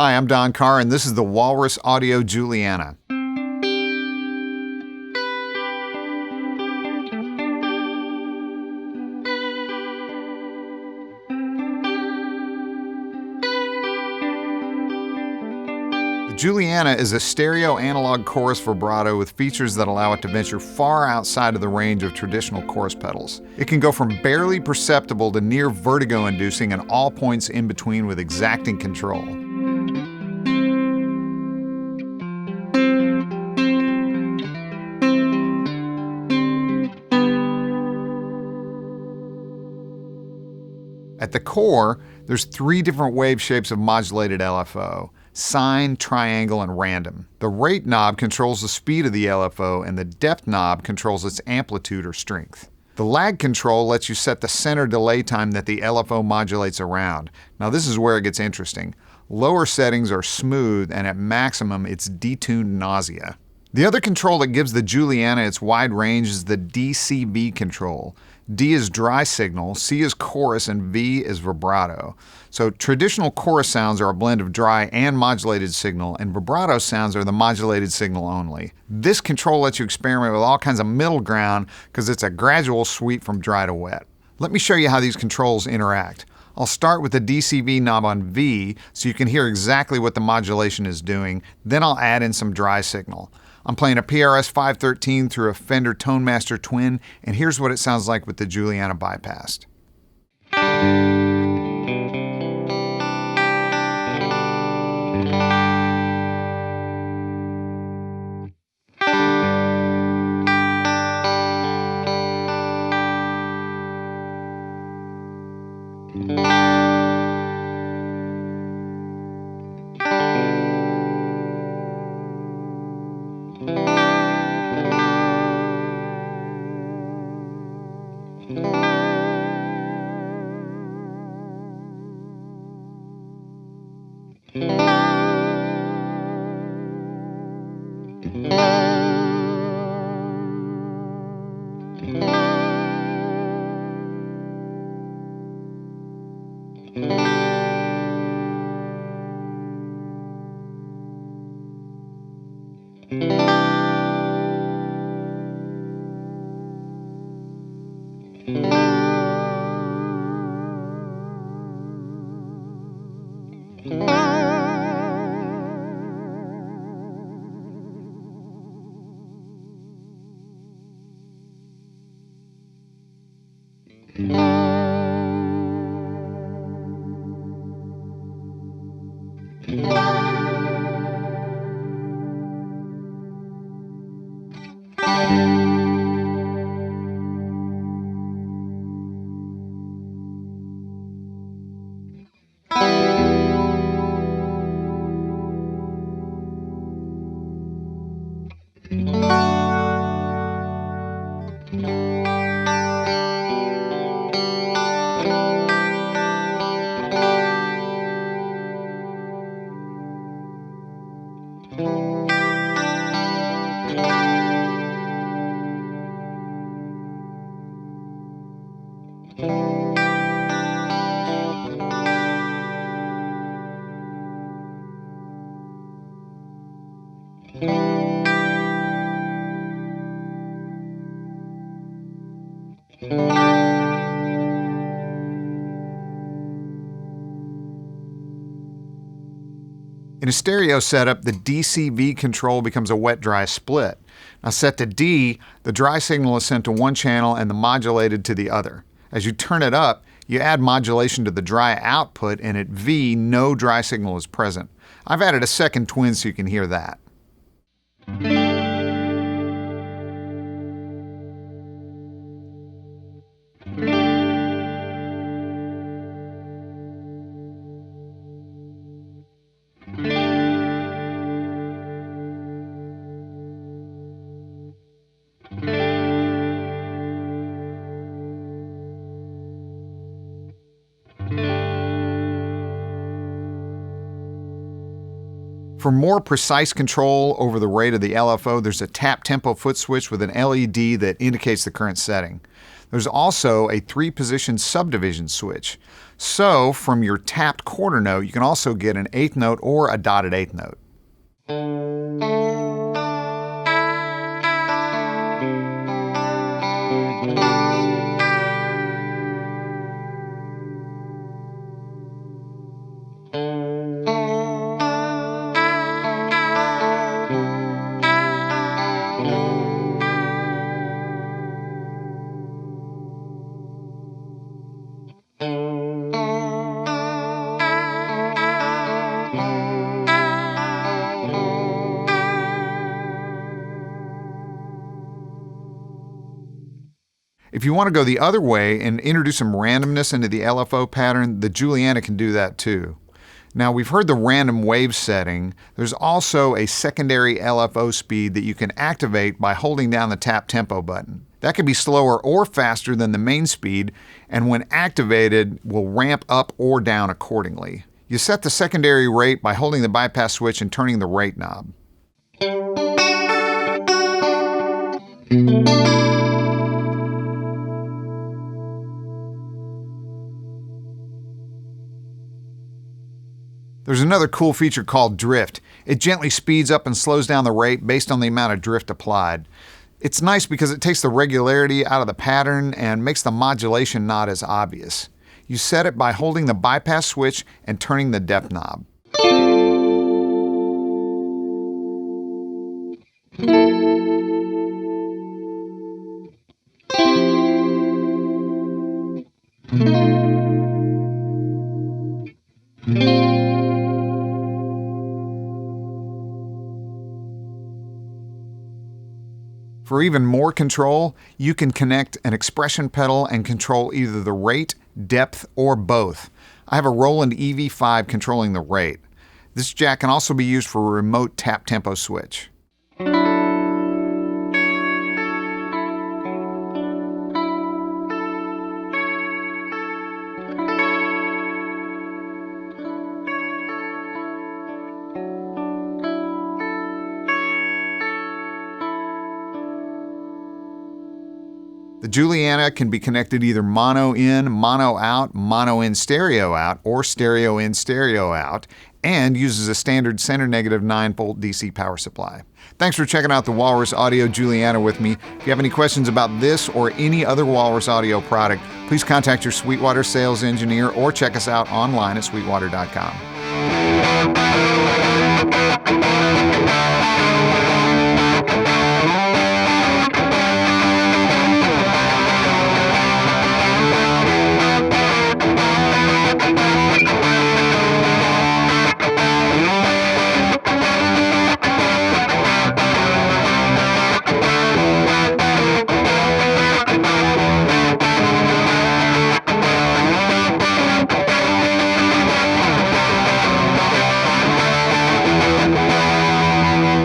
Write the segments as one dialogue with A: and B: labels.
A: Hi, I'm Don Carr, and this is the Walrus Audio Julianna. The Julianna is a stereo analog chorus vibrato with features that allow it to venture far outside of the range of traditional chorus pedals. It can go from barely perceptible to near vertigo-inducing and all points in between with exacting control. At the core, there's three different wave shapes of modulated LFO: sine, triangle, and random. The rate knob controls the speed of the LFO, and the depth knob controls its amplitude or strength. The lag control lets you set the center delay time that the LFO modulates around. Now this is where it gets interesting. Lower settings are smooth, and at maximum, it's detuned nausea. The other control that gives the Julianna its wide range is the DCV control. D is dry signal, C is chorus, and V is vibrato. So traditional chorus sounds are a blend of dry and modulated signal, and vibrato sounds are the modulated signal only. This control lets you experiment with all kinds of middle ground because it's a gradual sweep from dry to wet. Let me show you how these controls interact. I'll start with the DCV knob on V so you can hear exactly what the modulation is doing, then I'll add in some dry signal. I'm playing a PRS 513 through a Fender ToneMaster Twin, and here's what it sounds like with the Julianna bypassed. In a stereo setup, the DCV control becomes a wet-dry split. Now set to D, the dry signal is sent to one channel and the modulated to the other. As you turn it up, you add modulation to the dry output, and at V, no dry signal is present. I've added a second twin so you can hear that. For more precise control over the rate of the LFO, there's a tap tempo foot switch with an LED that indicates the current setting. There's also a 3-position subdivision switch. So from your tapped quarter note, you can also get an 8th note or a dotted 8th note. If you want to go the other way and introduce some randomness into the LFO pattern, the Julianna can do that too. Now, we've heard the random wave setting. There's also a secondary LFO speed that you can activate by holding down the tap tempo button. That can be slower or faster than the main speed, and when activated, will ramp up or down accordingly. You set the secondary rate by holding the bypass switch and turning the rate knob. There's another cool feature called drift. It gently speeds up and slows down the rate based on the amount of drift applied. It's nice because it takes the regularity out of the pattern and makes the modulation not as obvious. You set it by holding the bypass switch and turning the depth knob. For even more control, you can connect an expression pedal and control either the rate, depth, or both. I have a Roland EV5 controlling the rate. This jack can also be used for a remote tap tempo switch. The Julianna can be connected either mono in, mono in stereo out, or stereo in, stereo out, and uses a standard center negative 9-volt DC power supply. Thanks for checking out the Walrus Audio Julianna with me. If you have any questions about this or any other Walrus Audio product, please contact your Sweetwater sales engineer or check us out online at sweetwater.com.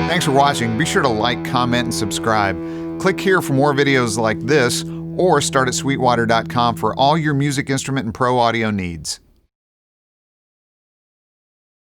A: Thanks for watching. Be sure to like, comment, and subscribe. Click here for more videos like this, or start at sweetwater.com for all your music instrument and pro audio needs.